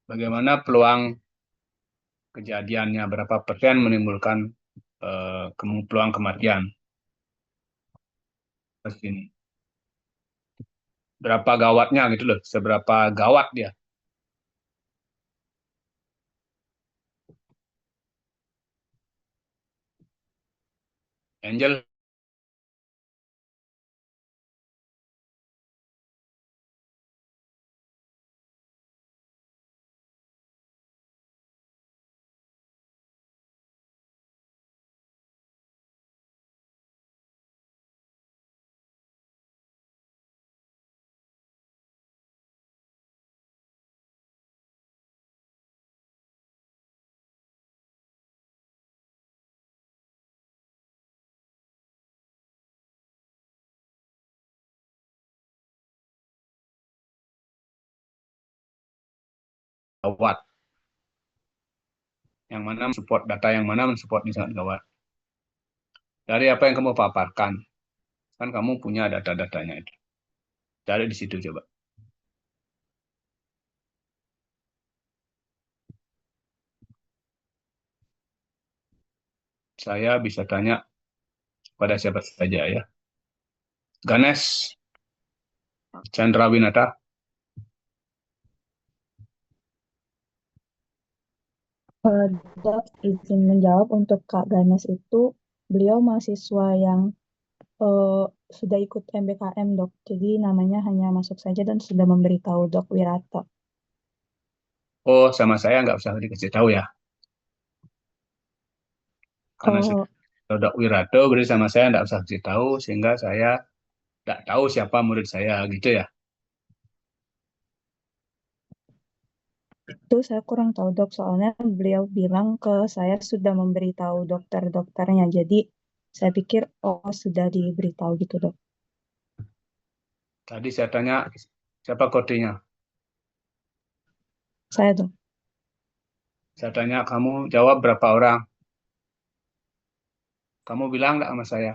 bagaimana peluang kejadiannya, berapa persen menimbulkan peluang kematian. Terus ini, berapa gawatnya gitu loh, seberapa gawat dia. Angel, gawat. Yang mana mensupport data, yang mana mensupport ini sangat gawat. Dari apa yang kamu paparkan, kan kamu punya data-datanya itu. Cari di situ coba. Saya bisa tanya pada siapa saja ya. Ganesh Chandrawinata. Eh, Dok, izin menjawab untuk Kak Ganes itu, beliau mahasiswa yang eh, sudah ikut MBKM, Dok. Jadi namanya hanya masuk saja dan sudah memberitahu Dok Wirato. Oh, sama saya nggak usah dikasih tahu ya. Karena Oh, sudah Wirato, berarti sama saya nggak usah kasih tahu, sehingga saya nggak tahu siapa murid saya, gitu ya. itu saya kurang tahu, Dok. Soalnya beliau bilang ke saya sudah memberitahu dokter-dokternya. Jadi saya pikir, oh sudah diberitahu gitu, Dok. Tadi saya tanya, siapa kodenya? Saya, Dok. Saya tanya, kamu jawab berapa orang? Kamu bilang nggak sama saya?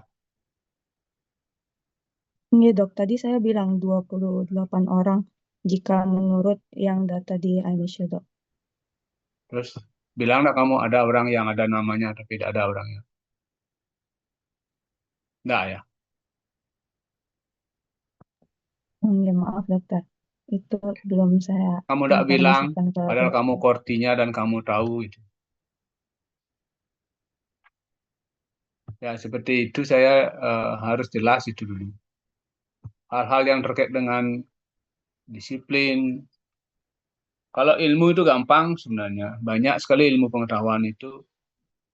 Iya, Dok. Tadi saya bilang 28 orang jika menurut yang data di Indonesia, Dok. Terus bilang nggak kamu ada orang yang ada namanya tapi tidak ada orangnya? Nggak ya. Ya, maaf, Dokter. Itu belum saya Kamu nggak bilang, informasikan ke padahal kamu dokter. kortinya dan kamu tahu itu. Ya seperti itu saya harus jelas itu dulu. Hal-hal yang terkait dengan disiplin. Kalau ilmu itu gampang sebenarnya. Banyak sekali ilmu pengetahuan itu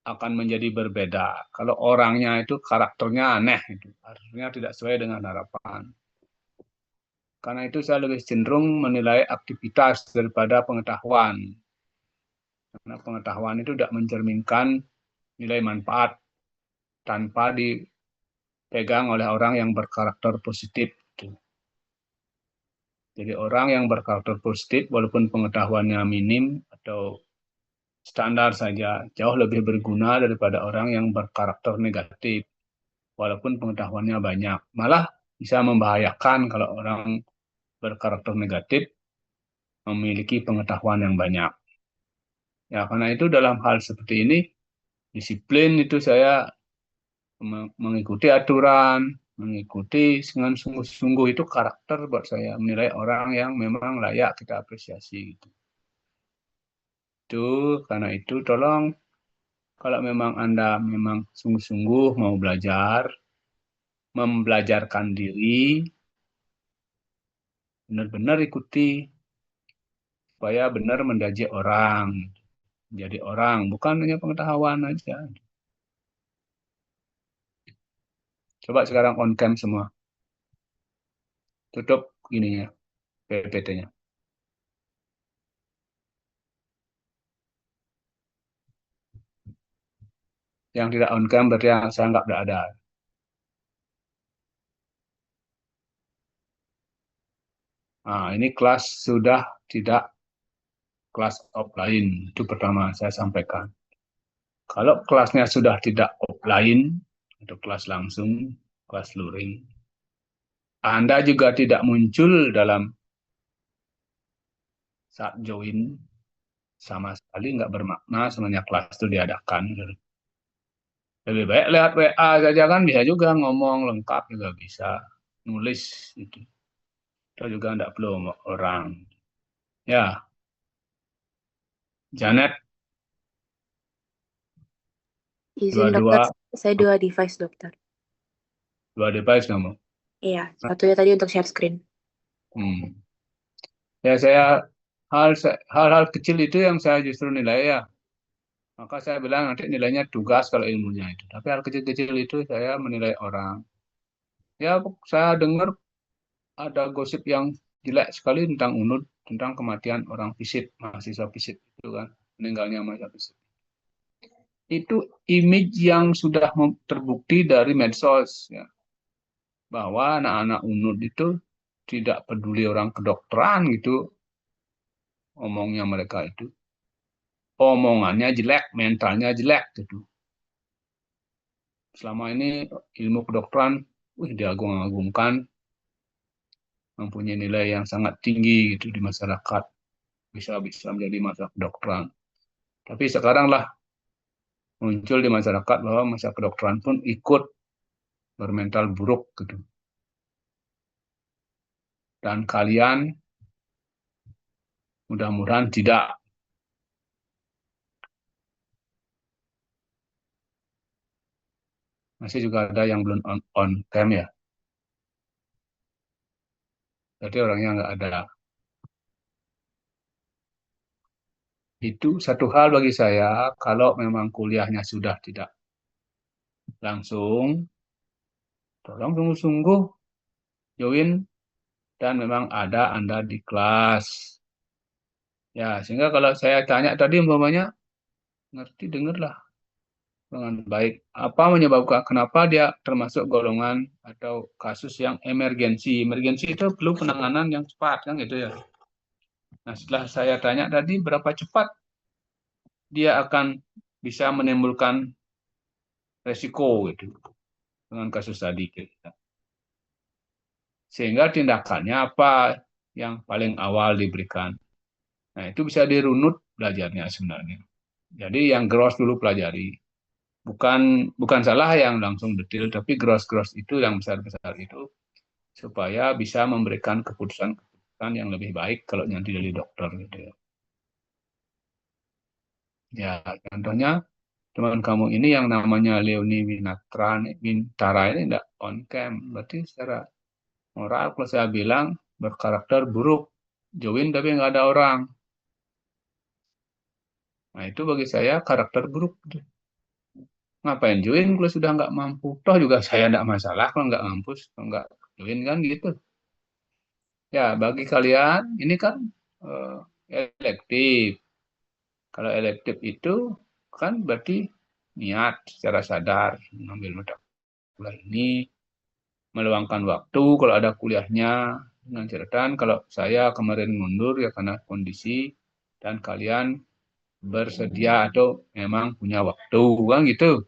akan menjadi berbeda. Kalau orangnya itu karakternya aneh, itu harusnya tidak sesuai dengan harapan. Karena itu saya lebih cenderung menilai aktivitas daripada pengetahuan. Karena pengetahuan itu tidak mencerminkan nilai manfaat tanpa dipegang oleh orang yang berkarakter positif. Jadi orang yang berkarakter positif, walaupun pengetahuannya minim atau standar saja, jauh lebih berguna daripada orang yang berkarakter negatif, walaupun pengetahuannya banyak. Malah bisa membahayakan kalau orang berkarakter negatif memiliki pengetahuan yang banyak. Ya, karena itu dalam hal seperti ini, disiplin itu saya mengikuti aturan, mengikuti dengan sungguh-sungguh itu karakter buat saya menilai orang yang memang layak kita apresiasi gitu. Itu karena itu tolong kalau memang Anda memang sungguh-sungguh mau belajar, membelajarkan diri, benar-benar ikuti supaya benar mendidik orang, jadi orang, bukan hanya pengetahuan aja. Coba sekarang on cam semua, tutup ininya, PPT-nya. Yang tidak on cam berarti yang saya nggak ada. Nah, ini kelas sudah tidak kelas offline, itu pertama saya sampaikan. Kalau kelasnya sudah tidak offline, atau kelas langsung, kelas luring, Anda juga tidak muncul dalam saat join, sama sekali nggak bermakna sebenarnya kelas itu diadakan. Lebih baik lewat WA saja kan bisa juga ngomong lengkap juga bisa nulis itu. Kita juga nggak perlu orang. Ya, Janet Izin dokter, dua-dua saya 2 device dokter. dua device kamu. Iya, satunya tadi untuk share screen. Hmm. Ya saya hal-hal kecil itu yang saya justru nilai ya. Maka saya bilang nanti nilainya tugas kalau ilmunya itu. Tapi hal kecil-kecil itu saya menilai orang. Ya saya dengar ada gosip yang jelek sekali tentang UNUD, tentang kematian orang FISIP, mahasiswa FISIP itu kan, meninggalnya mahasiswa FISIP. Itu image yang sudah terbukti dari medsos ya, bahwa anak-anak UNUD itu tidak peduli orang kedokteran gitu, omongnya mereka itu. Omongannya jelek, mentalnya jelek gitu. Selama ini ilmu kedokteran diagung-agungkan, mempunyai nilai yang sangat tinggi gitu di masyarakat, bisa menjadi masalah kedokteran. Tapi sekarang lah muncul di masyarakat bahwa masa kedokteran pun ikut bermental buruk gitu. Dan kalian mudah-mudahan tidak. Masih juga ada yang belum on cam ya. Jadi orangnya nggak ada. Itu satu hal bagi saya, kalau memang kuliahnya sudah tidak langsung, tolong sungguh-sungguh join dan memang ada Anda di kelas. Ya, sehingga kalau saya tanya tadi umpamanya, ngerti dengarlah dengan baik. Apa menyebabkan kenapa dia termasuk golongan atau kasus yang emergensi. Emergensi itu perlu penanganan yang cepat kan gitu ya. Nah, setelah saya tanya tadi berapa cepat dia akan bisa menimbulkan resiko gitu dengan kasus tadi gitu. Sehingga tindakannya apa yang paling awal diberikan. Nah, itu bisa dirunut belajarnya sebenarnya. Jadi yang gross dulu pelajari. Bukan salah yang langsung detail, tapi gross-gross itu yang besar-besar itu supaya bisa memberikan keputusan-keputusan yang lebih baik kalau nanti dari dokter gitu ya. Ya, contohnya teman kamu ini yang namanya Leoni Wintara ini tidak on cam, berarti secara moral kalau saya bilang berkarakter buruk, join tapi nggak ada orang. Nah itu bagi saya karakter buruk. Ngapain join kalau sudah nggak mampu? Toh juga saya nggak masalah kalau nggak ngampus, kalau nggak join kan gitu. Ya bagi kalian ini kan eh, elektif. Kalau elektif itu kan berarti niat secara sadar mengambil mata kuliah ini, meluangkan waktu kalau ada kuliahnya, dengan catatan kalau saya kemarin mundur ya karena kondisi dan kalian bersedia atau memang punya waktu kan gitu.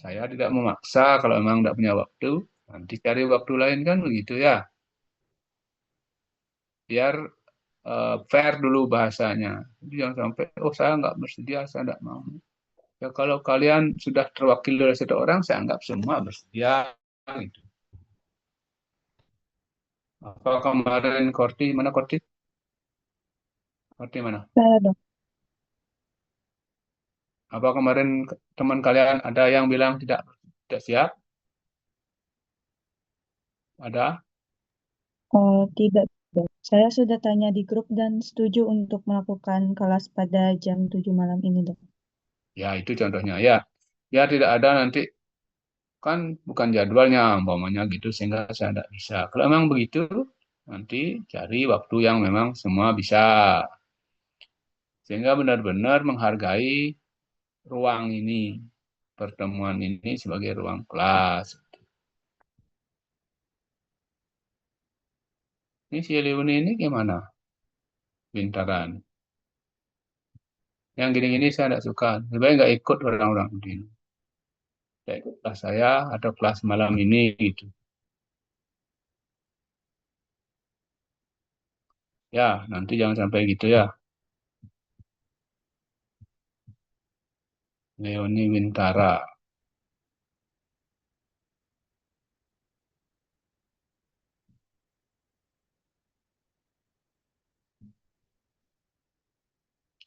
Saya tidak memaksa kalau memang tidak punya waktu, nanti cari waktu lain kan begitu ya. Biar fair dulu bahasanya. Jadi jangan sampai, oh saya nggak bersedia, saya nggak mau. Ya kalau kalian sudah terwakili oleh satu orang, saya anggap semua bersedia. Gitu. Apa kemarin Korti, mana Korti? Korti mana? Saya dok. Apa kemarin teman kalian ada yang bilang tidak siap? Ada? Tidak, dok. Saya sudah tanya di grup dan setuju untuk melakukan kelas pada jam 7 malam ini, dok. Ya itu contohnya ya. Ya tidak ada nanti kan bukan jadwalnya umpamanya gitu sehingga saya tidak bisa. Kalau memang begitu nanti cari waktu yang memang semua bisa sehingga benar-benar menghargai ruang ini, pertemuan ini sebagai ruang kelas. Ini si Leoni ini gimana? Bintaran. Yang gini-gini saya tidak suka. Lebih baik nggak ikut orang-orang ini. Saya ikut kelas saya atau kelas malam ini gitu. Ya, nanti jangan sampai gitu ya. Leoni Wintara.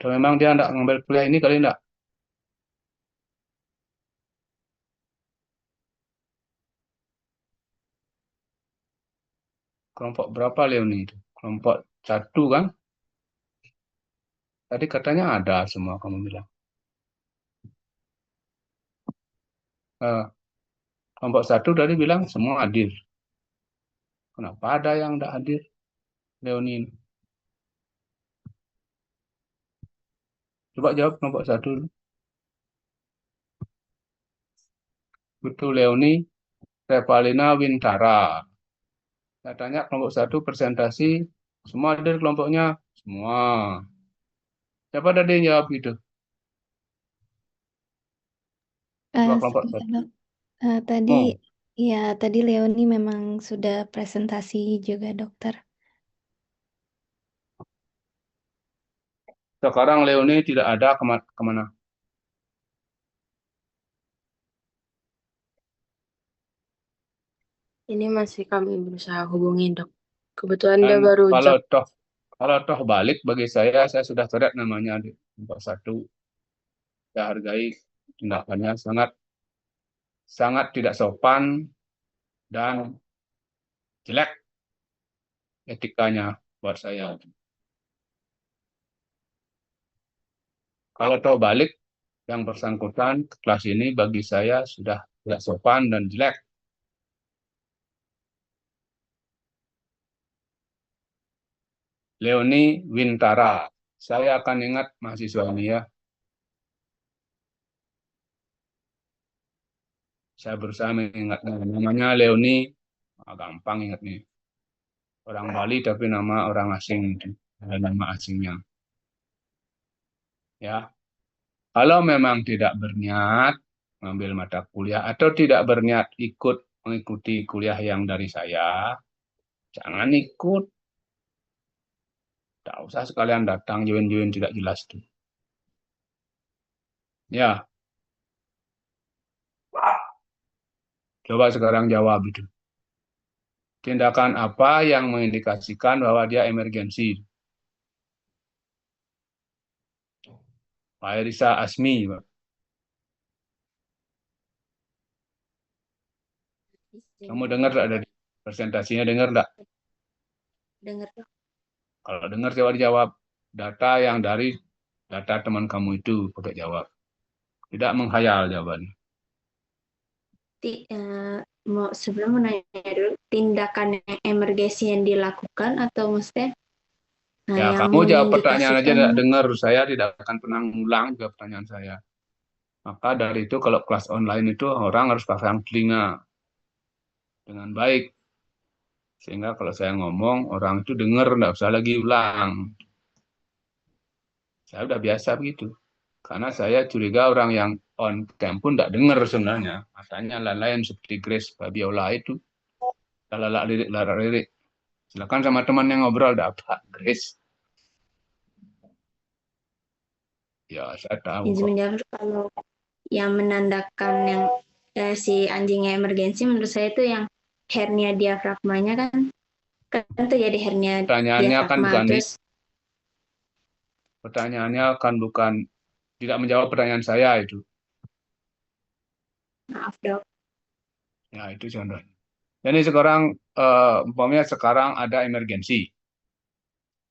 Atau memang dia enggak ngambil kuliah ini kali enggak? Kelompok berapa Leoni itu? Kelompok 1 kan? Tadi katanya ada semua kamu bilang. Eh, Kelompok 1 tadi bilang semua hadir. Kenapa ada yang enggak hadir? Leoni. Coba jawab kelompok 1. Betul Leoni Revalina Wintara. Saya tanya kelompok 1 presentasi, semua hadir kelompoknya? Semua. Siapa tadi yang jawab gitu? Coba kelompok 1. Sebentar, Dok. Tadi Oh, ya tadi Leoni memang sudah presentasi juga dokter. sekarang Leoni tidak ada kemana? Ini masih kami berusaha hubungi, Dok. Kebetulan dia Dan baru kalau toh balik bagi saya sudah coret namanya di kelompok 1. Saya hargai tindakannya sangat sangat tidak sopan dan jelek etikanya buat saya. Kalau toh balik yang bersangkutan ke kelas ini bagi saya sudah tidak sopan dan jelek. Leoni Wintara. Saya akan ingat mahasiswa ini ya. Saya berusaha mengingatnya. Namanya Leoni. Gampang ingat nih. Orang Bali tapi nama orang asing. Ada nama asingnya. Ya. Kalau memang tidak berniat mengambil mata kuliah atau tidak berniat ikut mengikuti kuliah yang dari saya, jangan ikut. Tak usah sekalian datang join-join tidak jelas tuh. Ya, coba sekarang jawab itu. Tindakan apa yang mengindikasikan bahwa dia emergensi? Pak Irisa Asmi, Pak. Kamu dengar tidak dari presentasinya, dengar tidak? dengar, Dok. Kalau dengar coba dijawab. Data yang dari data teman kamu itu pakai jawab. Tidak menghayal jawabannya. Sebelum menanya dulu, tindakan yang emergensi yang dilakukan atau maksudnya Ya, yang kamu jawab pertanyaan aja, tidak mengindikasikan dengar. Saya tidak akan pernah ngulang juga pertanyaan saya. Maka dari itu kalau kelas online itu orang harus pasang telinga dengan baik. Sehingga kalau saya ngomong, orang itu dengar, tidak usah lagi ulang. Saya udah biasa begitu. Karena saya curiga orang yang on cam pun tidak dengar sebenarnya. Matanya lain-lain seperti Grace Fabiola itu. Lalak lirik, lalak lirik. Silakan sama teman yang ngobrol, tidak apa, Grace. Ya, saya tahu izin kok. menjawab kalau yang menandakan yang si anjingnya emergensi menurut saya itu yang hernia diafragmanya kan terjadi hernia Pertanyaannya kan diafragma bukan terus pertanyaannya kan bukan tidak menjawab pertanyaan saya itu. maaf dok. Ya, itu contohnya. Jadi sekarang umpamanya sekarang ada emergensi.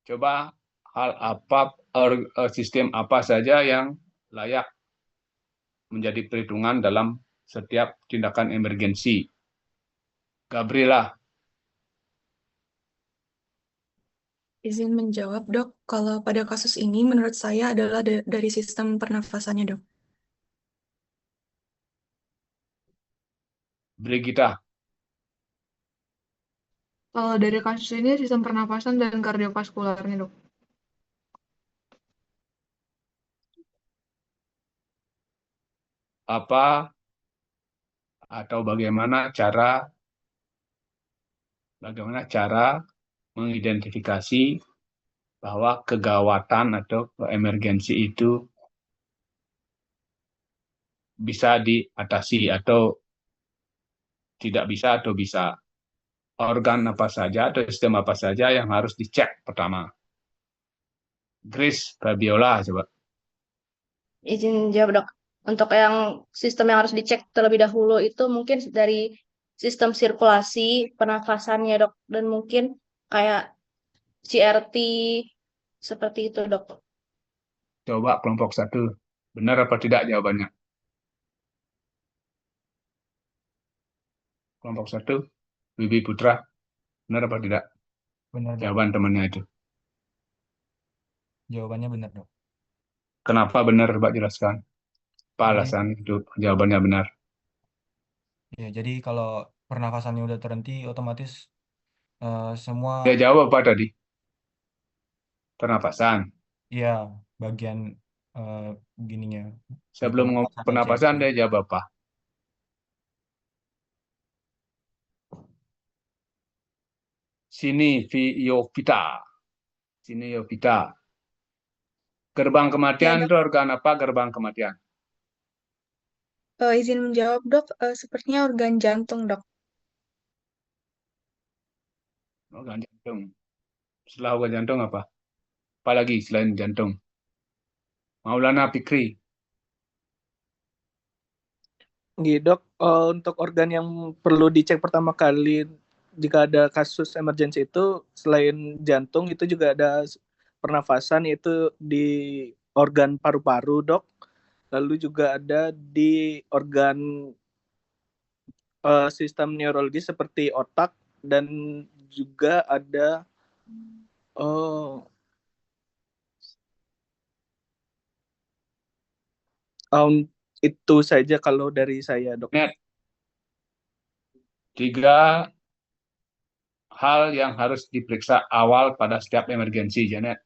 Coba hal apa sistem apa saja yang layak menjadi perhitungan dalam setiap tindakan emergensi. Gabriela, Izin menjawab, Dok. Kalau pada kasus ini, menurut saya adalah dari sistem pernafasannya, Dok. Brigita, Kalau dari kasus ini sistem pernapasan dan kardiovaskularnya, Dok. apa atau bagaimana cara mengidentifikasi bahwa kegawatan atau emergensi itu bisa diatasi atau tidak bisa atau bisa. Organ apa saja atau sistem apa saja yang harus dicek pertama. Grace Fabiola, coba. Izin jawab dok. Untuk yang sistem yang harus dicek terlebih dahulu itu mungkin dari sistem sirkulasi pernafasannya dok, dan mungkin kayak CRT seperti itu dok. Coba kelompok 1. Benar apa tidak jawabannya? Kelompok 1, Bibi Putra. Benar apa tidak? Benar, Dok. Jawaban temannya itu. Jawabannya benar, Dok. Kenapa benar, Coba jelaskan. Apa Jadi, alasan itu jawabannya benar? ya, jadi kalau pernafasannya udah terhenti, otomatis semua Dia jawab apa tadi? Pernapasan. ya bagian eh, gininya di Sebelum ngomong pernapasan dan pernapasan, CRT. dia jawab apa? Sini Yovita. Sini Yovita. Gerbang Ya kematian dok, itu organ apa gerbang kematian? izin menjawab dok, sepertinya organ jantung dok. Organ jantung. Setelah organ jantung apa? Apalagi selain jantung? Maulana Fikri. Dok, untuk organ yang perlu dicek pertama kali jika ada kasus emergensi itu selain jantung itu juga ada pernafasan yaitu di organ paru-paru dok, lalu juga ada di organ sistem neurologi seperti otak dan juga ada uh, itu saja kalau dari saya dok. Net. 3 hal yang harus diperiksa awal pada setiap emergensi, Janet.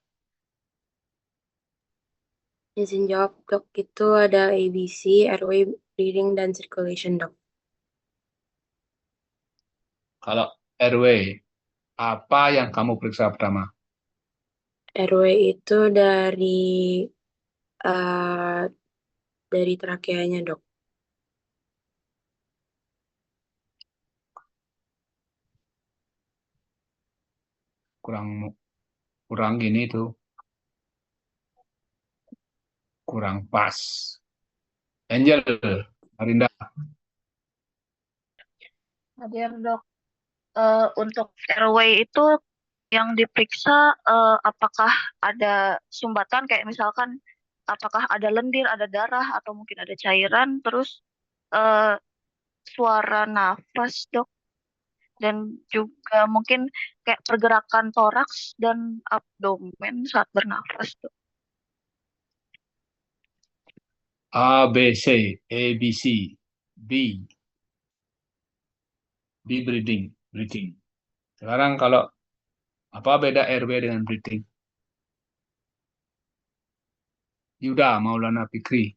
Izin jawab dok, itu ada ABC, airway, breathing, dan circulation dok. Kalau airway, apa yang kamu periksa pertama? Airway itu dari trakeanya dok. Kurang gini tuh, kurang pas. Angel, Arinda. Hadir dok. Untuk airway itu yang diperiksa apakah ada sumbatan kayak misalkan apakah ada lendir, ada darah atau mungkin ada cairan, terus eh, suara nafas dok, dan juga mungkin kayak pergerakan toraks dan abdomen saat bernafas dok. A, B, C, A, B, C, B. B breathing. Sekarang kalau apa beda airway dengan breathing? Yuda, Maulana Fikri.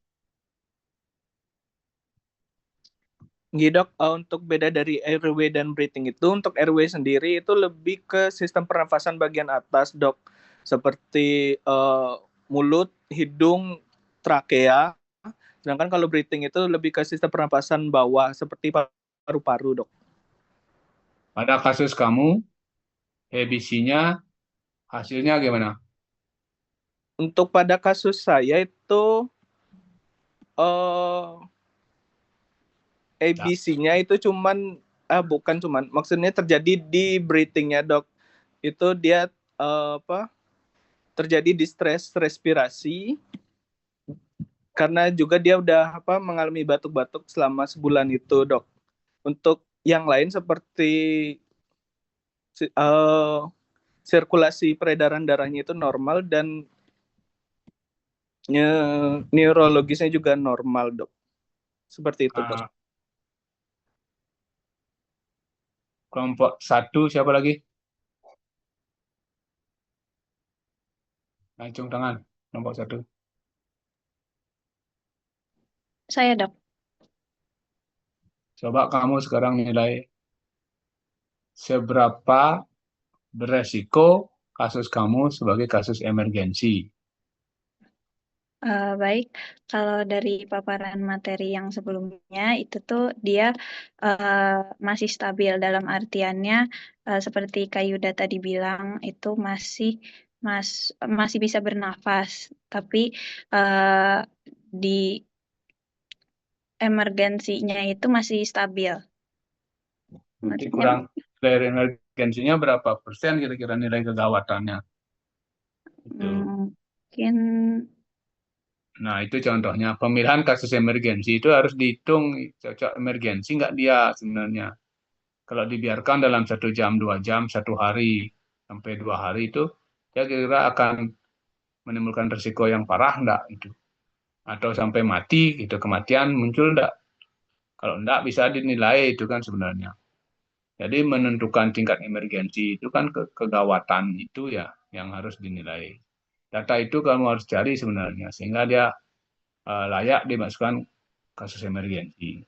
Dok, untuk beda dari airway dan breathing itu, untuk airway sendiri itu lebih ke sistem pernafasan bagian atas, dok. Seperti mulut, hidung, trakea. Sedangkan kalau breathing itu lebih ke sistem pernafasan bawah, seperti paru-paru, dok. Pada kasus kamu, ABC-nya hasilnya gimana? Untuk pada kasus saya itu ABC-nya itu bukan cuman, maksudnya terjadi di breathing-nya dok. Itu dia terjadi distress respirasi karena juga dia udah mengalami batuk-batuk selama sebulan itu dok. Untuk yang lain seperti sirkulasi peredaran darahnya itu normal dan neurologisnya juga normal dok. Seperti itu dok. Kelompok 1 siapa lagi? Acung tangan, kelompok 1. Saya dok. Coba kamu sekarang nilai seberapa beresiko kasus kamu sebagai kasus emergensi. Baik, kalau dari paparan materi yang sebelumnya itu tuh dia masih stabil dalam artiannya seperti Kak Yuda tadi bilang itu mas, masih bisa bernafas, tapi eh, di emergensinya itu masih stabil. Nanti Maksudnya kurang nilai emergensinya berapa persen kira-kira nilai kegawatannya? Itu. mungkin Nah, itu contohnya. Pemilihan kasus emergensi itu harus dihitung cocok emergensi nggak dia sebenarnya. Kalau dibiarkan dalam 1 jam, 2 jam, 1 hari, sampai 2 hari itu, ya kira-kira akan menimbulkan risiko yang parah enggak itu. Atau sampai mati, gitu, kematian muncul enggak. Kalau enggak bisa dinilai itu kan sebenarnya. Jadi menentukan tingkat emergensi itu kan kegawatan itu ya yang harus dinilai. Data itu kamu harus cari sebenarnya sehingga dia layak dimasukkan kasus emergensi.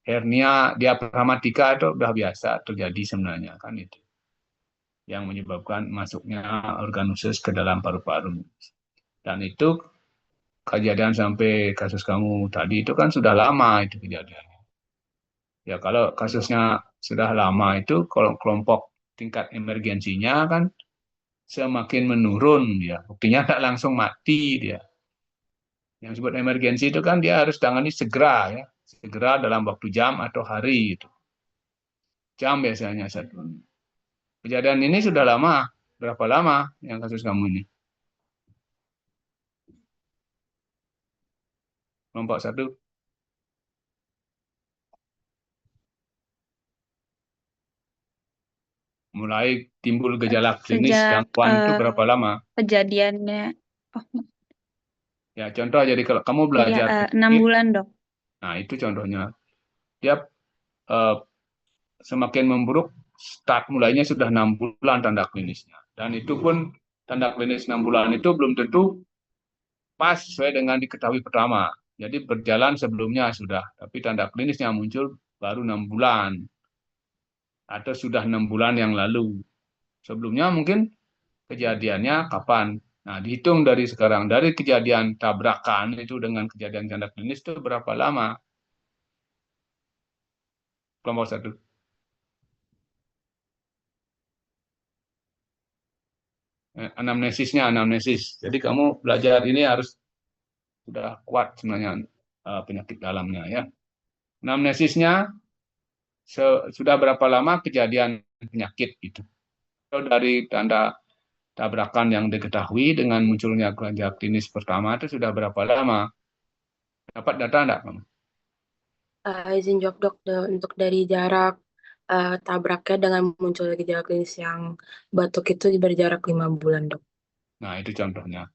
Hernia diafragmatika itu udah biasa terjadi sebenarnya kan itu yang menyebabkan masuknya organ usus ke dalam paru-paru. Dan itu kejadian sampai kasus kamu tadi itu kan sudah lama itu kejadiannya. Ya kalau kasusnya sudah lama itu kalau kelompok tingkat emergensinya kan semakin menurun dia. Buktinya tak langsung mati dia. Yang disebut emergensi itu kan dia harus tangani segera ya. Segera dalam waktu jam atau hari itu. Jam biasanya satu. Kejadian ini sudah lama. Berapa lama yang kasus kamu ini? Kelompok 1. Mulai timbul gejala klinis sejak gangguan itu berapa lama? kejadiannya, oh Ya contoh jadi kalau kamu iya belajar 6 klinik, bulan dok. nah itu contohnya. Dia eh, semakin memburuk, start mulainya sudah 6 bulan tanda klinisnya. Dan itu pun tanda klinis 6 bulan itu belum tentu pas sesuai dengan diketahui pertama. Jadi berjalan sebelumnya sudah, tapi tanda klinisnya muncul baru 6 bulan atau sudah 6 bulan yang lalu. Sebelumnya mungkin kejadiannya kapan? Nah, dihitung dari sekarang, dari kejadian tabrakan itu dengan kejadian tanda klinis itu berapa lama? Kelompok 1. Anamnesis. Jadi kamu belajar ini harus sudah kuat sebenarnya penyakit dalamnya ya. Anamnesisnya sudah berapa lama kejadian penyakit itu. Dari tanda tabrakan yang diketahui dengan munculnya gejala klinis pertama itu sudah berapa lama? Dapat data enggak kamu? Izin jawab dok, untuk dari jarak tabraknya dengan muncul gejala klinis yang batuk itu berjarak 5 bulan dok. Nah, itu contohnya.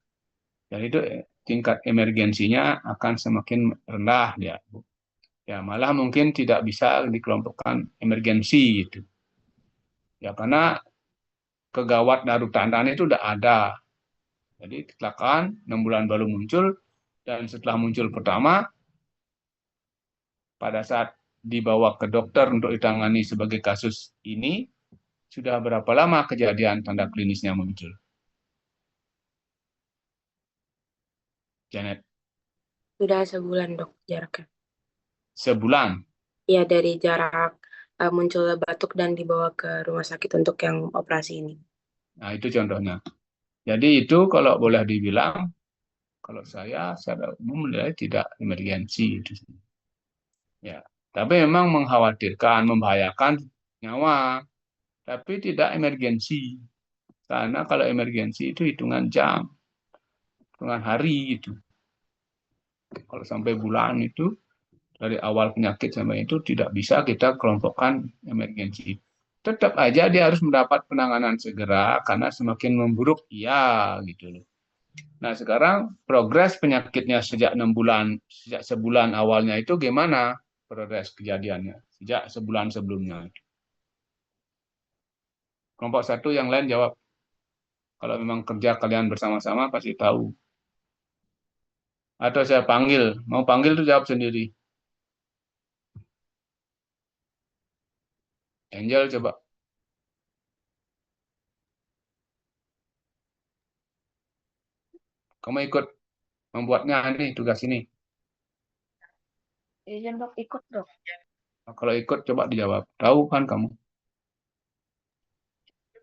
Dan itu tingkat emergensinya akan semakin rendah dia. Ya, malah mungkin tidak bisa dikelompokkan emergensi itu. Ya, karena kegawat darutan itu udah ada. Jadi kecelakaan 6 bulan baru muncul dan setelah muncul pertama pada saat dibawa ke dokter untuk ditangani sebagai kasus ini sudah berapa lama kejadian tanda klinisnya muncul? Janet. Sudah sebulan dok jaraknya. Sebulan? Ya dari jarak muncul batuk dan dibawa ke rumah sakit untuk yang operasi ini. Nah itu contohnya. Jadi itu kalau boleh dibilang, kalau saya secara umum menilai tidak emergensi itu. Ya, tapi memang mengkhawatirkan, membahayakan nyawa, tapi tidak emergensi. Karena kalau emergensi itu hitungan jam, hitungan hari itu. Kalau sampai bulan itu dari awal penyakit sampai itu tidak bisa kita kelompokkan emergensi. Tetap aja dia harus mendapat penanganan segera karena semakin memburuk iya gitu loh. Nah sekarang progres penyakitnya sejak 6 bulan, sejak sebulan awalnya itu gimana progres kejadiannya sejak sebulan sebelumnya. Kelompok 1 yang lain jawab. Kalau memang kerja kalian bersama-sama pasti tahu. Atau saya panggil, mau panggil tuh jawab sendiri. Angel coba. Kamu ikut membuatnya ini tugas ini? Izin dok, ikut dok. Nah, kalau ikut coba dijawab. Tahu kan kamu?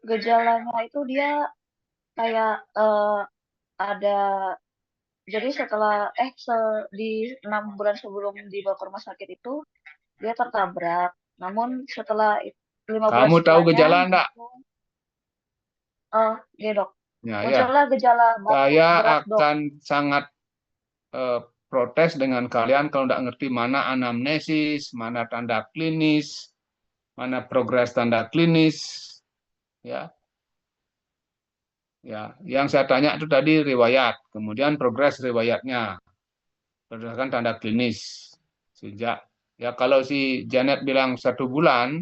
Gejalanya itu dia kayak ada, jadi setelah di 6 bulan sebelum dibawa ke rumah sakit itu dia tertabrak. Namun setelah 5 bulan Kamu tahu setelahnya gejala enggak? ya dok, Ya, ya. muncullah gejala batuk Saya berat dok. akan sangat protes dengan kalian kalau nggak ngerti mana anamnesis, mana tanda klinis, mana progres tanda klinis, ya. Ya, yang saya tanya itu tadi riwayat, kemudian progres riwayatnya berdasarkan tanda klinis. Sejak ya kalau si Janet bilang 1 bulan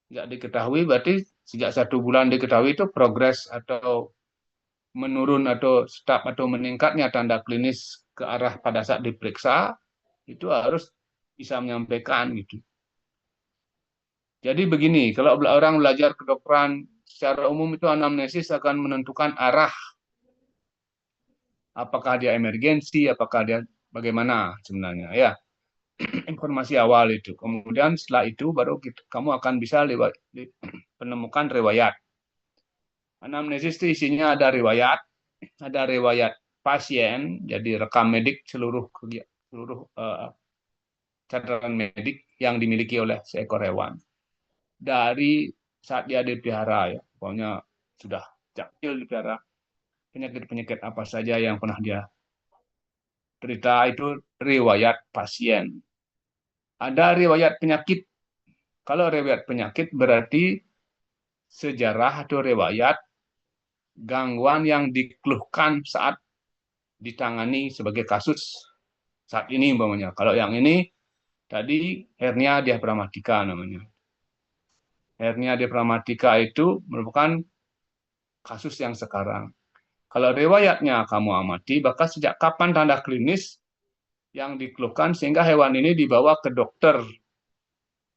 tidak diketahui, berarti sejak 1 bulan diketahui itu progres atau menurun atau stop atau meningkatnya tanda klinis ke arah pada saat diperiksa itu harus bisa menyampaikan gitu. Jadi begini, kalau orang belajar kedokteran secara umum itu anamnesis akan menentukan arah apakah dia emergensi, apakah dia bagaimana sebenarnya ya. Informasi awal itu. Kemudian setelah itu baru kamu akan bisa menemukan riwayat. Anamnesis itu isinya ada riwayat pasien, jadi rekam medik seluruh catatan medik yang dimiliki oleh seekor hewan. Dari saat dia dipelihara ya, pokoknya sudah kecil dipelihara, penyakit-penyakit apa saja yang pernah dia derita itu riwayat pasien. Ada riwayat penyakit. Kalau riwayat penyakit berarti sejarah atau riwayat gangguan yang dikeluhkan saat ditangani sebagai kasus saat ini umpamanya. Kalau yang ini tadi hernia diafragmatika namanya. Hernia diafragmatika itu merupakan kasus yang sekarang. Kalau riwayatnya kamu amati, bahkan sejak kapan tanda klinis yang dikeluhkan sehingga hewan ini dibawa ke dokter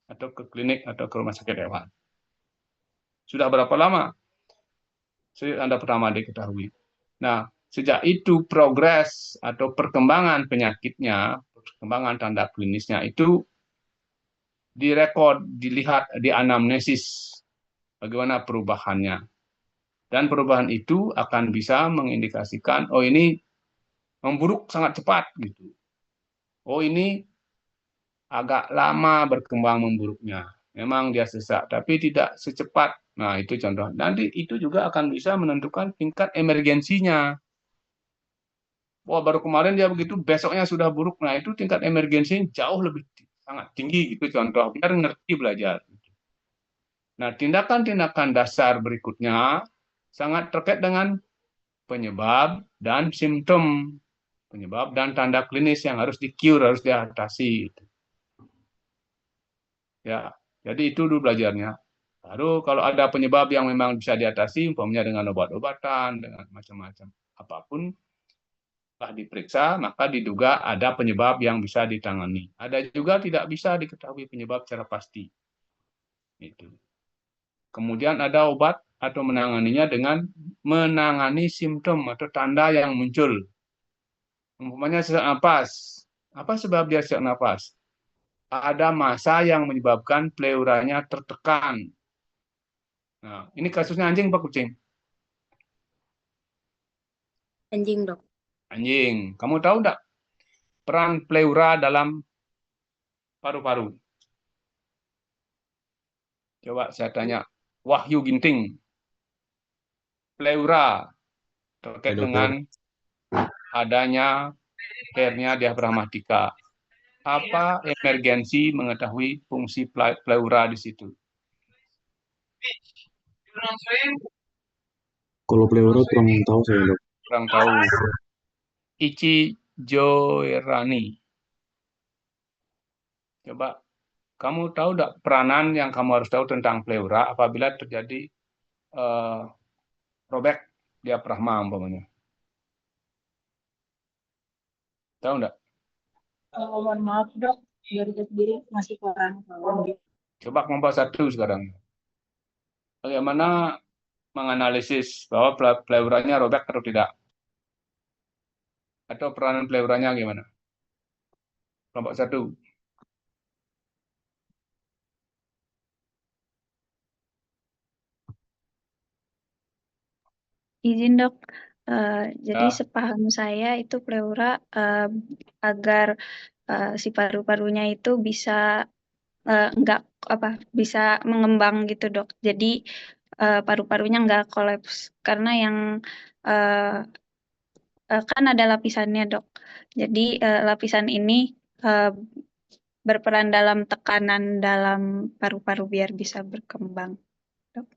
atau ke klinik atau ke rumah sakit hewan. Sudah berapa lama? Anda pertama diketahui. Nah, sejak itu progres atau perkembangan penyakitnya, perkembangan tanda klinisnya itu direkod, dilihat di anamnesis bagaimana perubahannya. Dan perubahan itu akan bisa mengindikasikan, oh ini memburuk sangat cepat gitu. Oh ini agak lama berkembang memburuknya. Memang dia sesak, tapi tidak secepat. Nah, itu contoh. Nanti itu juga akan bisa menentukan tingkat emergensinya. Wah, baru kemarin dia begitu, besoknya sudah buruk. Nah, itu tingkat emergensinya jauh lebih sangat tinggi gitu contoh, biar ngerti belajar. Nah, tindakan-tindakan dasar berikutnya sangat terkait dengan penyebab dan simptom. Penyebab dan tanda klinis yang harus di-cure, harus diatasi. Ya, jadi itu dulu belajarnya. Baru kalau ada penyebab yang memang bisa diatasi, umpamanya dengan obat-obatan, dengan macam-macam apapun, setelah diperiksa, maka diduga ada penyebab yang bisa ditangani. Ada juga tidak bisa diketahui penyebab secara pasti. Itu. Kemudian ada obat atau menanganinya dengan menangani simptom atau tanda yang muncul. Umpamanya sesak napas. Apa sebab dia sesak napas? Ada massa yang menyebabkan pleuranya tertekan. Nah, ini kasusnya anjing apa kucing? Anjing, dok. Anjing. Kamu tahu enggak peran pleura dalam paru-paru? Coba saya tanya, Wahyu Ginting. Pleura terkait dengan adanya hernia diafragmatika. Apa emergensi mengetahui fungsi pleura di situ? Kalau pleura kurang tahu saya, dok. Kurang tahu. Ichi Joerani. Coba, kamu tahu enggak peranan yang kamu harus tahu tentang pleura apabila terjadi robek diafragma umpamanya? Tahu enggak? Mohon maaf dok, dari saya sendiri masih kurang tahu. Coba kelompok 1 sekarang. Bagaimana menganalisis bahwa pleuranya robek atau tidak? Atau peranan pleuranya gimana? Kelompok 1. Izin dok, jadi Ya. sepaham saya itu pleura agar si paru-parunya itu bisa nggak apa bisa mengembang gitu dok. Jadi paru-parunya nggak kolaps karena yang uh, kan ada lapisannya dok. Jadi lapisan ini uh, berperan dalam tekanan dalam paru-paru biar bisa berkembang. Dok.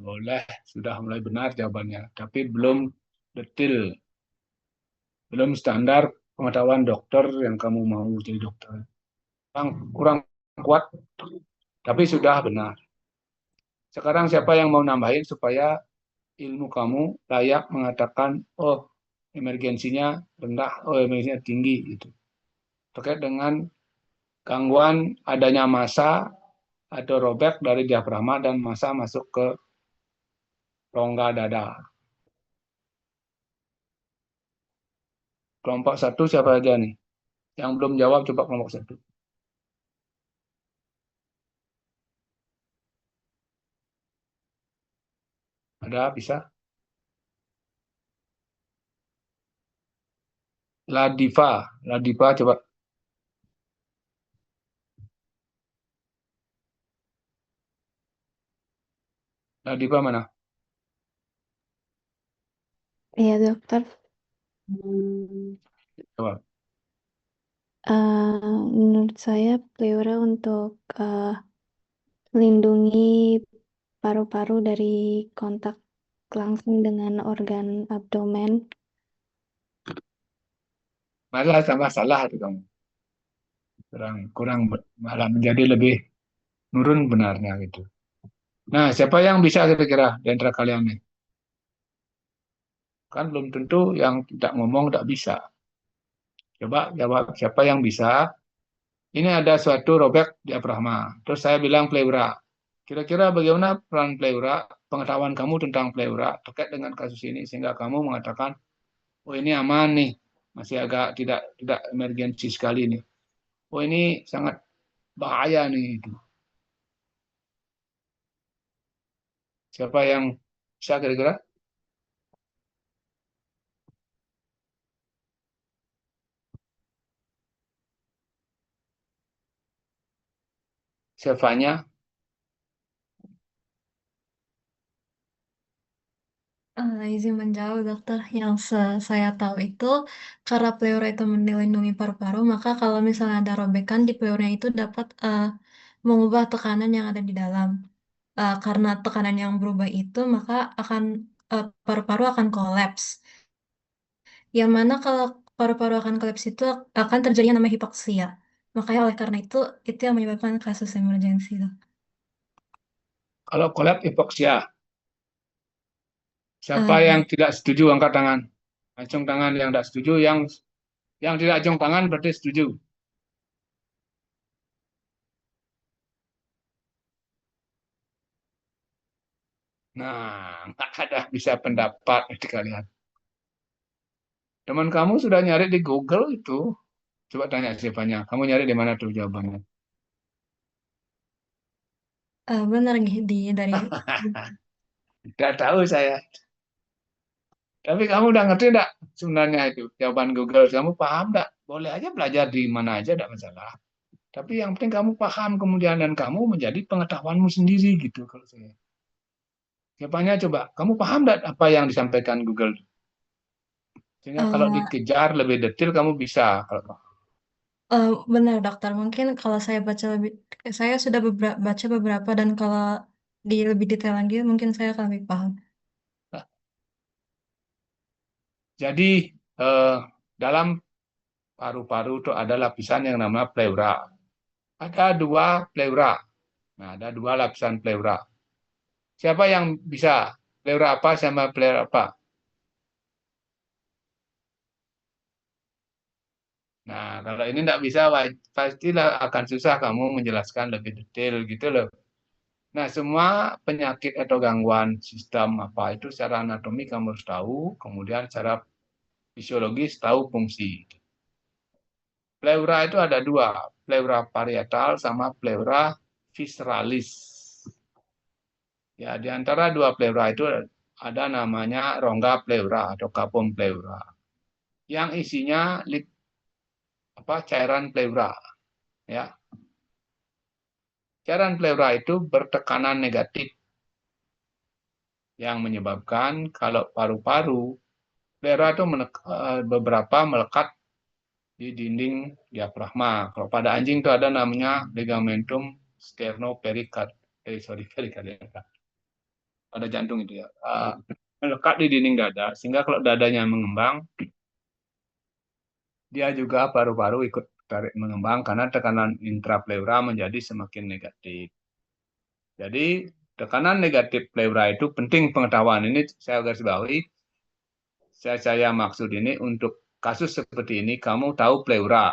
Boleh. Sudah mulai benar jawabannya. Tapi belum detil. Belum standar pengetahuan dokter yang kamu mau jadi dokter. Kurang kuat, tapi sudah benar. Sekarang siapa yang mau nambahin supaya ilmu kamu layak mengatakan, oh emergensinya rendah, oh emergensinya tinggi, gitu. Terkait dengan gangguan adanya massa atau robek dari diafragma dan massa masuk ke rongga dada. Kelompok 1 siapa aja nih? Yang belum jawab coba kelompok 1. Ada, bisa? Ladiva coba. Ladiva mana? Iya, dokter. Coba. Menurut saya pleura untuk melindungi paru-paru dari kontak langsung dengan organ abdomen. Malah sama salah itu kamu. Kurang malah menjadi lebih nurun benarnya gitu. Nah, siapa yang bisa kira-kira di antara kalian nih? Kan belum tentu yang tidak ngomong tidak bisa. Coba jawab siapa yang bisa. Ini ada suatu robek diafragma. Terus saya bilang pleura. Kira-kira bagaimana peran pleura, pengetahuan kamu tentang pleura terkait dengan kasus ini sehingga kamu mengatakan, oh ini aman nih, masih agak tidak emergensi sekali nih. Oh ini sangat bahaya nih. Siapa yang bisa kira-kira? Silvanya? Izin menjawab dokter, yang saya tahu itu karena pleura itu melindungi paru-paru, maka kalau misalnya ada robekan di pleura itu dapat mengubah tekanan yang ada di dalam. Karena tekanan yang berubah itu, maka akan paru-paru akan kolaps. Yang mana kalau paru-paru akan kolaps itu akan terjadi yang namanya hipoksia. Makanya oleh karena itu yang menyebabkan kasus emergensi. Kalau kolab hipoksia. Siapa yang tidak setuju angkat tangan? Acung tangan yang tidak setuju, yang tidak acung tangan berarti setuju. Nah, nggak ada bisa pendapat di kalian. Teman kamu sudah nyari di Google itu. Coba tanya siapanya. Kamu nyari di mana tuh jawabannya? Benar dari Tidak tahu saya. Tapi kamu udah ngerti enggak sebenarnya itu jawaban Google? Kamu paham enggak? Boleh aja belajar di mana aja, enggak masalah. Tapi yang penting kamu paham kemudian dan kamu menjadi pengetahuanmu sendiri gitu kalau saya. Siapanya coba, kamu paham enggak apa yang disampaikan Google? Sehingga kalau dikejar lebih detail kamu bisa. Benar dokter, mungkin kalau saya sudah baca beberapa dan kalau lebih detail lagi mungkin saya akan lebih paham. Jadi dalam paru-paru itu ada lapisan yang namanya pleura. Ada 2 pleura. Nah, ada 2 lapisan pleura. Siapa yang bisa? Pleura apa sama pleura apa? Nah, kalau ini tidak bisa, pastilah akan susah kamu menjelaskan lebih detail gitu loh. Nah, semua penyakit atau gangguan sistem apa itu secara anatomi kamu harus tahu, kemudian secara fisiologis tahu fungsi. Pleura itu ada dua, pleura parietal sama pleura visceralis. Ya, di antara dua pleura itu ada namanya rongga pleura atau kapum pleura. Yang isinya cairan pleura. Ya. Cairan pleura itu bertekanan negatif yang menyebabkan kalau paru-paru pleura itu beberapa melekat di dinding diafragma. Kalau pada anjing itu ada namanya ligamentum sternopericardium. Pada jantung itu ya. Melekat di dinding dada sehingga kalau dadanya mengembang dia juga paru-paru ikut tarik mengembang karena tekanan intrapleura menjadi semakin negatif. Jadi tekanan negatif pleura itu penting pengetahuan ini saya garis bawahi. Saya maksud ini untuk kasus seperti ini kamu tahu pleura.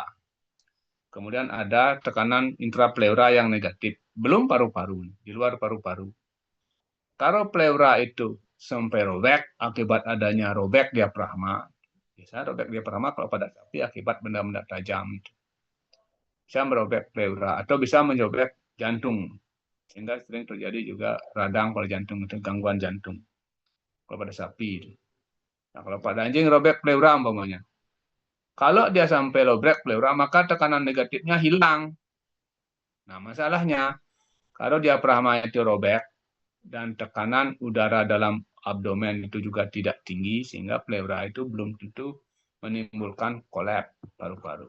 Kemudian ada tekanan intrapleura yang negatif, belum paru-paru, di luar paru-paru. Kalau pleura itu sampai robek akibat adanya robek diafragma, biasanya robek diafragma kalau pada sapi akibat benda-benda tajam. Bisa merobek pleura atau bisa menjobek jantung. Sehingga sering terjadi juga radang pada jantung itu gangguan jantung. Kalau pada sapi itu. Nah, kalau pada anjing robek pleura umpamanya. Kalau dia sampai robek pleura maka tekanan negatifnya hilang. Nah, masalahnya kalau diafragma itu robek dan tekanan udara dalam abdomen itu juga tidak tinggi sehingga pleura itu belum tentu menimbulkan kolaps paru-paru.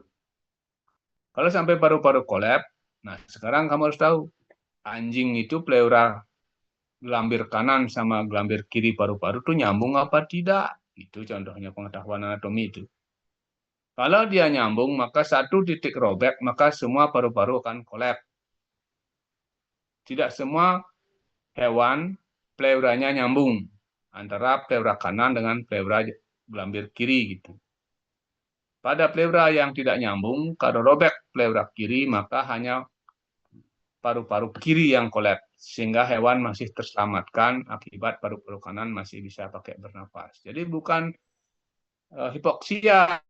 Kalau sampai paru-paru kolaps, nah sekarang kamu harus tahu anjing itu pleura gelambir kanan sama gelambir kiri paru-paru itu nyambung apa tidak? Itu contohnya pengetahuan anatomi itu. Kalau dia nyambung, maka satu titik robek, maka semua paru-paru akan kolaps. Tidak semua hewan pleuranya nyambung antara pleura kanan dengan pleura gelambir kiri gitu. Pada pleura yang tidak nyambung, kalau robek pleura kiri, maka hanya paru-paru kiri yang kolaps sehingga hewan masih terselamatkan akibat paru-paru kanan masih bisa pakai bernapas. Jadi bukan hipoksia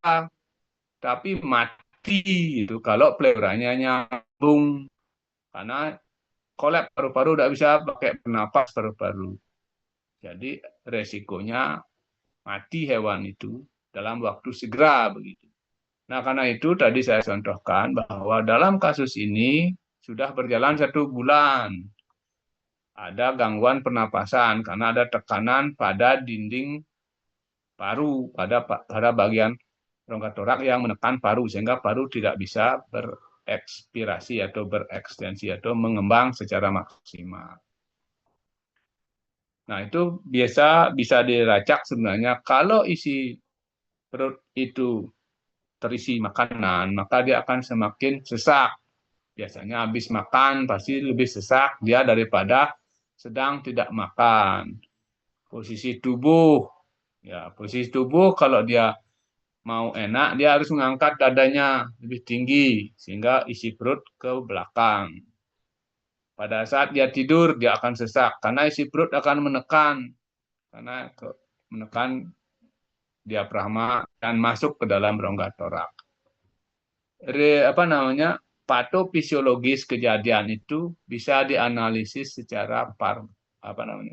tapi mati itu kalau pleuranya nyambung karena kolaps paru-paru tidak bisa pakai bernapas paru-paru. Jadi resikonya mati hewan itu dalam waktu segera begitu. Nah karena itu tadi saya contohkan bahwa dalam kasus ini sudah berjalan 1 bulan. Ada gangguan pernapasan karena ada tekanan pada dinding paru, pada bagian rongga torak yang menekan paru, sehingga paru tidak bisa berekspirasi atau berekstensi atau mengembang secara maksimal. Nah itu biasa bisa dilacak sebenarnya kalau isi perut itu terisi makanan, maka dia akan semakin sesak. Biasanya habis makan pasti lebih sesak dia daripada sedang tidak makan. Posisi tubuh, ya posisi tubuh kalau dia mau enak dia harus mengangkat dadanya lebih tinggi sehingga isi perut ke belakang. Pada saat dia tidur dia akan sesak karena isi perut akan menekan diafragma dan masuk ke dalam rongga torak. Patofisiologis kejadian itu bisa dianalisis secara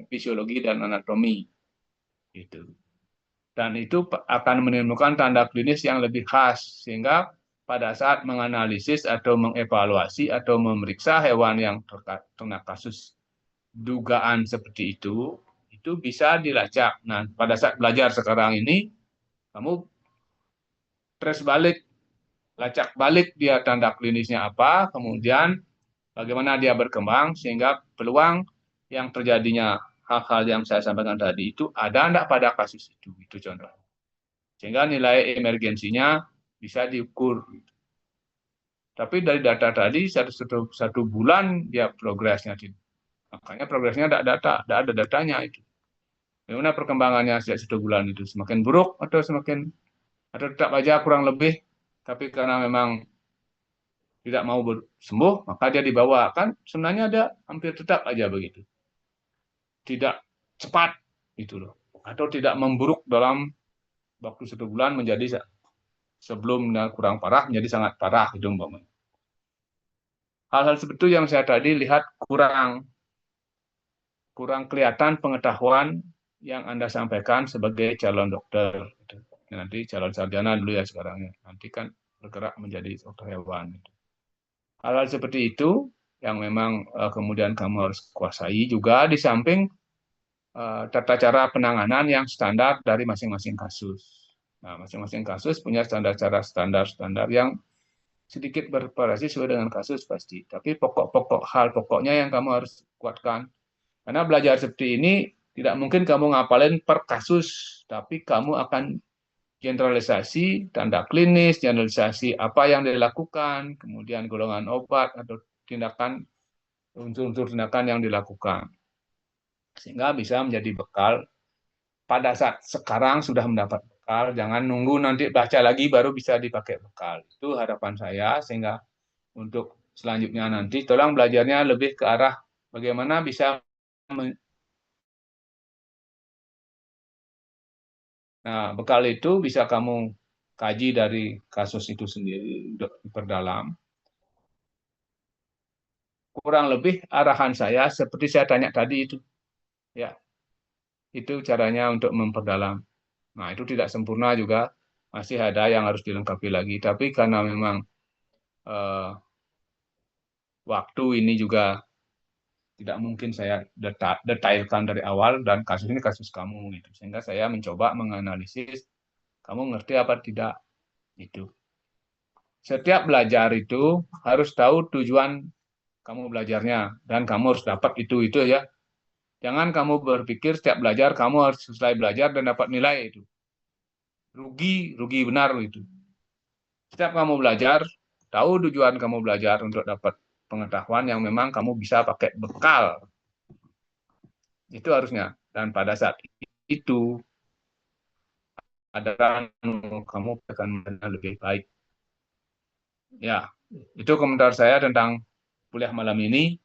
fisiologi dan anatomi itu. Dan itu akan menimbulkan tanda klinis yang lebih khas sehingga pada saat menganalisis atau mengevaluasi atau memeriksa hewan yang terkena kasus dugaan seperti itu bisa dilacak. Nah, pada saat belajar sekarang ini kamu trace balik, lacak balik dia tanda klinisnya apa, kemudian bagaimana dia berkembang sehingga peluang yang terjadinya hal-hal yang saya sampaikan tadi itu ada enggak pada kasus itu contohnya. Sehingga nilai emergensinya bisa diukur. Tapi dari data tadi satu bulan dia progresnya, makanya progresnya tidak ada datanya itu. Bagaimana perkembangannya sejak 1 bulan itu, semakin buruk atau tetap aja kurang lebih, tapi karena memang tidak mau sembuh maka dia dibawa, kan sebenarnya ada hampir tetap aja begitu. Tidak cepat gitu loh, atau tidak memburuk dalam waktu 1 bulan menjadi sebelumnya kurang parah menjadi sangat parah gitu umpamanya. Hal-hal seperti itu yang saya tadi lihat kurang kelihatan pengetahuan yang Anda sampaikan sebagai calon dokter. Nanti calon sarjana dulu ya sekarang ya. Nanti kan bergerak menjadi dokter hewan. Hal-hal seperti itu yang memang kemudian kamu harus kuasai juga di samping tata cara penanganan yang standar dari masing-masing kasus. Nah, masing-masing kasus punya standar yang sedikit bervariasi sesuai dengan kasus pasti. Tapi hal pokoknya yang kamu harus kuatkan. Karena belajar seperti ini tidak mungkin kamu ngapalin per kasus, tapi kamu akan generalisasi tanda klinis, generalisasi apa yang dilakukan, kemudian golongan obat atau tindakan unsur-unsur tindakan yang dilakukan. Sehingga bisa menjadi bekal pada saat sekarang sudah mendapat bekal, jangan nunggu nanti baca lagi baru bisa dipakai bekal. Itu harapan saya, sehingga untuk selanjutnya nanti tolong belajarnya lebih ke arah bagaimana bisa Nah, bekal itu bisa kamu kaji dari kasus itu sendiri untuk diperdalam. Kurang lebih arahan saya seperti saya tanya tadi itu. Ya. Itu caranya untuk memperdalam. Nah, itu tidak sempurna juga, masih ada yang harus dilengkapi lagi. Tapi karena memang waktu ini juga tidak mungkin saya detailkan dari awal, dan kasus ini kasus kamu gitu. Sehingga saya mencoba menganalisis kamu ngerti apa tidak itu. Setiap belajar itu harus tahu tujuan kamu belajarnya, dan kamu harus dapat itu ya. Jangan kamu berpikir setiap belajar kamu harus selesai belajar dan dapat nilai itu. Rugi benar itu. Setiap kamu belajar, tahu tujuan kamu belajar untuk dapat pengetahuan yang memang kamu bisa pakai bekal. Itu harusnya. Dan pada saat itu ada kamu akan lebih baik. Ya, itu komentar saya tentang kuliah malam ini.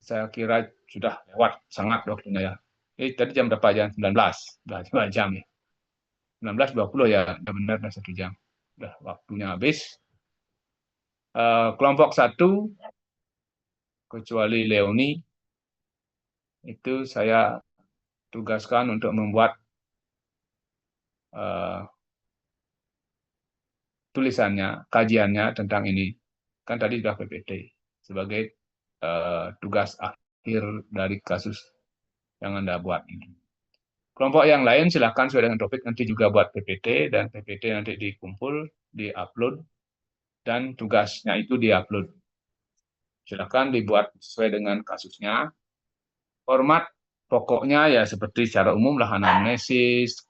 Saya kira sudah lewat sangat waktunya ya. Tadi jam berapa ya? 19. Sudah 2 jam ya. 19.20 ya, benar 1 jam. Sudah waktunya habis. Kelompok 1, kecuali Leoni, itu saya tugaskan untuk membuat tulisannya, kajiannya tentang ini. Kan tadi sudah PPT sebagai tugas akhir dari kasus yang Anda buat ini. Kelompok yang lain silakan sesuai dengan topik nanti juga buat PPT, dan PPT nanti dikumpul, di-upload, dan tugasnya itu di-upload. Silakan dibuat sesuai dengan kasusnya. Format pokoknya ya seperti secara umum lah, anamnesis,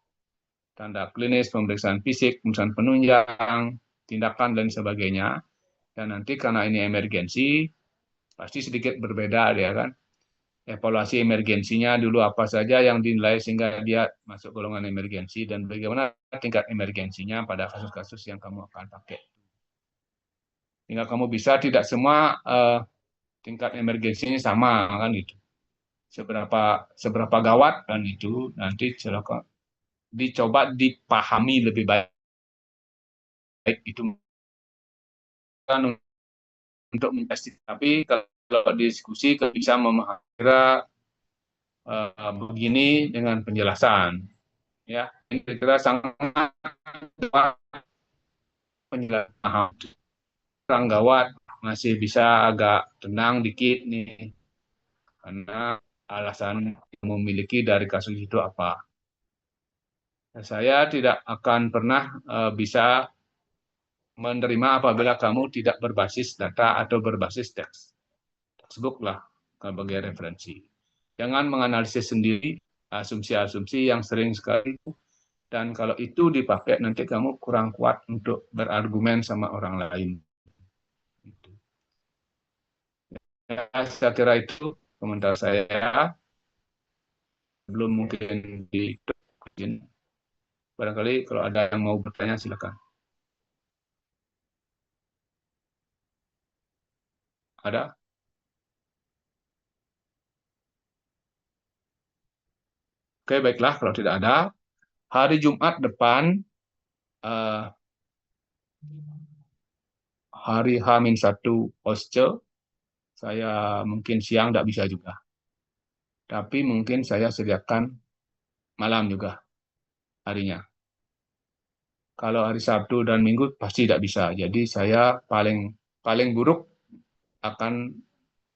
tanda klinis, pemeriksaan fisik, pemeriksaan penunjang, tindakan, dan sebagainya. Dan nanti karena ini emergensi, pasti sedikit berbeda ya kan. Evaluasi emergensinya dulu apa saja yang dinilai sehingga dia masuk golongan emergensi, dan bagaimana tingkat emergensinya pada kasus-kasus yang kamu akan pakai. Sehingga kamu bisa tidak semua tingkat emergensinya sama kan gitu. Seberapa gawat kan itu nanti dicoba dipahami lebih baik itu kan untuk menjadi. Tapi kalau diskusi bisa memahami begini dengan penjelasan ya, kira-kira sangat penjelasan kurang gawat, masih bisa agak tenang dikit nih karena alasan yang memiliki dari kasus itu apa. Saya tidak akan pernah bisa menerima apabila kamu tidak berbasis data atau berbasis teks. Textbook lah sebagai referensi. Jangan menganalisis sendiri asumsi-asumsi yang sering sekali, dan kalau itu dipakai nanti kamu kurang kuat untuk berargumen sama orang lain. Ya, saya kira itu komentar saya. Belum mungkin diikutin. Barangkali kalau ada yang mau bertanya silakan. Ada? Oke, baiklah. Kalau tidak ada, Hari Jumat depan, hari H-1 OSCE, saya mungkin siang tidak bisa juga. Tapi mungkin saya sediakan malam juga harinya. Kalau hari Sabtu dan Minggu pasti tidak bisa. Jadi saya paling buruk akan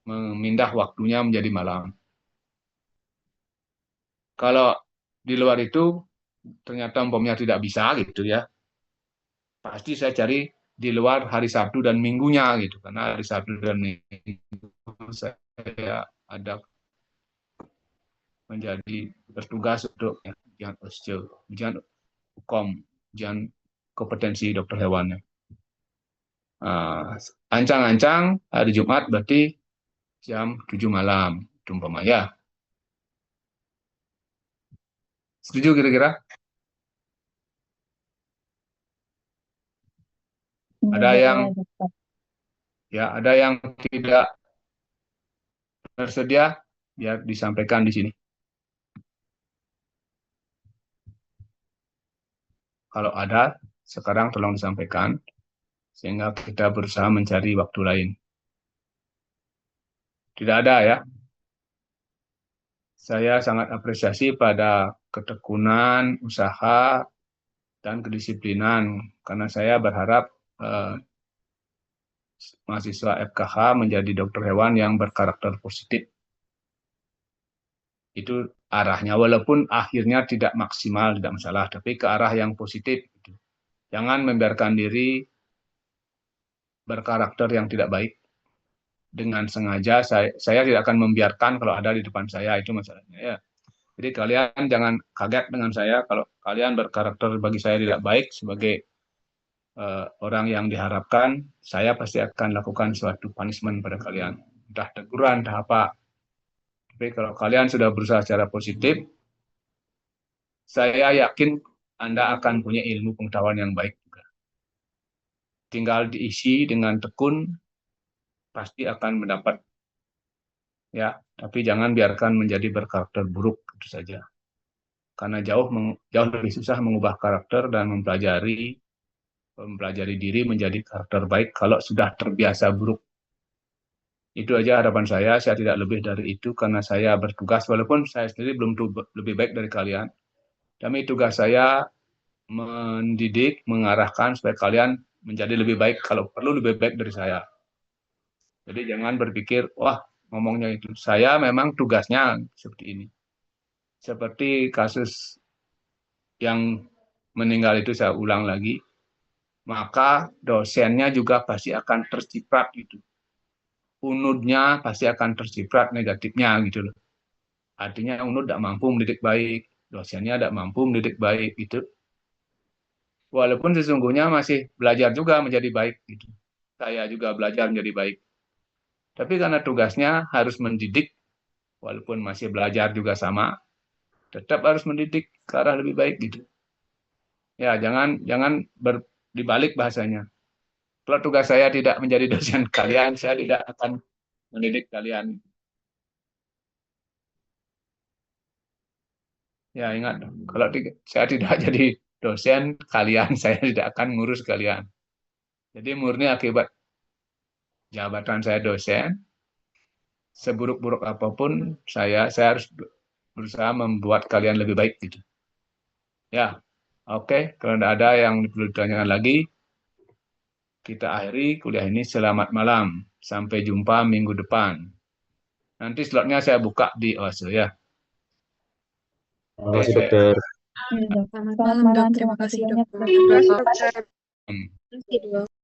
memindah waktunya menjadi malam. Kalau di luar itu ternyata umpamanya tidak bisa gitu ya, pasti saya cari di luar hari Sabtu dan Minggunya gitu, karena hari Sabtu dan Minggu saya ada menjadi bertugas untuk ujian OSCE, ujian hukum, ujian kompetensi dokter hewannya. Ancang-ancang hari Jumat berarti jam 7 malam, umpama ya. Setuju kira-kira? Ada yang ada yang tidak tersedia, biar disampaikan di sini. Kalau ada, sekarang tolong disampaikan, sehingga kita berusaha mencari waktu lain. Tidak ada ya? Saya sangat apresiasi pada ketekunan, usaha, dan kedisiplinan, karena saya berharap mahasiswa FKH menjadi dokter hewan yang berkarakter positif. Itu arahnya, walaupun akhirnya tidak maksimal, tidak masalah, tapi ke arah yang positif. Jangan membiarkan diri berkarakter yang tidak baik. Dengan sengaja, saya tidak akan membiarkan kalau ada di depan saya, itu masalahnya ya. Jadi kalian jangan kaget dengan saya kalau kalian berkarakter bagi saya tidak baik. Sebagai orang yang diharapkan, saya pasti akan lakukan suatu punishment pada kalian. Entah teguran, entah apa. Tapi kalau kalian sudah berusaha secara positif, saya yakin Anda akan punya ilmu pengetahuan yang baik juga. Tinggal diisi dengan tekun, pasti akan mendapat. Ya, tapi jangan biarkan menjadi berkarakter buruk itu saja. Karena jauh lebih susah mengubah karakter dan mempelajari diri menjadi karakter baik kalau sudah terbiasa buruk. Itu aja harapan saya tidak lebih dari itu, karena saya bertugas, walaupun saya sendiri belum lebih baik dari kalian, tapi tugas saya mendidik, mengarahkan supaya kalian menjadi lebih baik, kalau perlu lebih baik dari saya. Jadi jangan berpikir, wah ngomongnya itu, saya memang tugasnya seperti ini. Seperti kasus yang meninggal itu, saya ulang lagi, maka dosennya juga pasti akan terciprat gitu. UNUD-nya pasti akan terciprat negatifnya gitu loh. Artinya UNUD tidak mampu mendidik baik, dosennya tidak mampu mendidik baik gitu. Walaupun sesungguhnya masih belajar juga menjadi baik gitu. Saya juga belajar menjadi baik. Tapi karena tugasnya harus mendidik, walaupun masih belajar juga sama, tetap harus mendidik ke arah lebih baik gitu. Ya, jangan dibalik bahasanya. Kalau tugas saya tidak menjadi dosen kalian, saya tidak akan mendidik kalian. Ya, ingat, kalau saya tidak jadi dosen kalian, saya tidak akan ngurus kalian. Jadi murni akibat jabatan saya dosen, seburuk-buruk apapun saya harus berusaha membuat kalian lebih baik gitu. Ya, oke. Kalau tidak ada yang perlu ditanyakan lagi, kita akhiri kuliah ini. Selamat malam. Sampai jumpa minggu depan. Nanti slotnya saya buka di OASE ya. Terima kasih dokter. Selamat malam, terima kasih banyak. Terima kasih, Dok.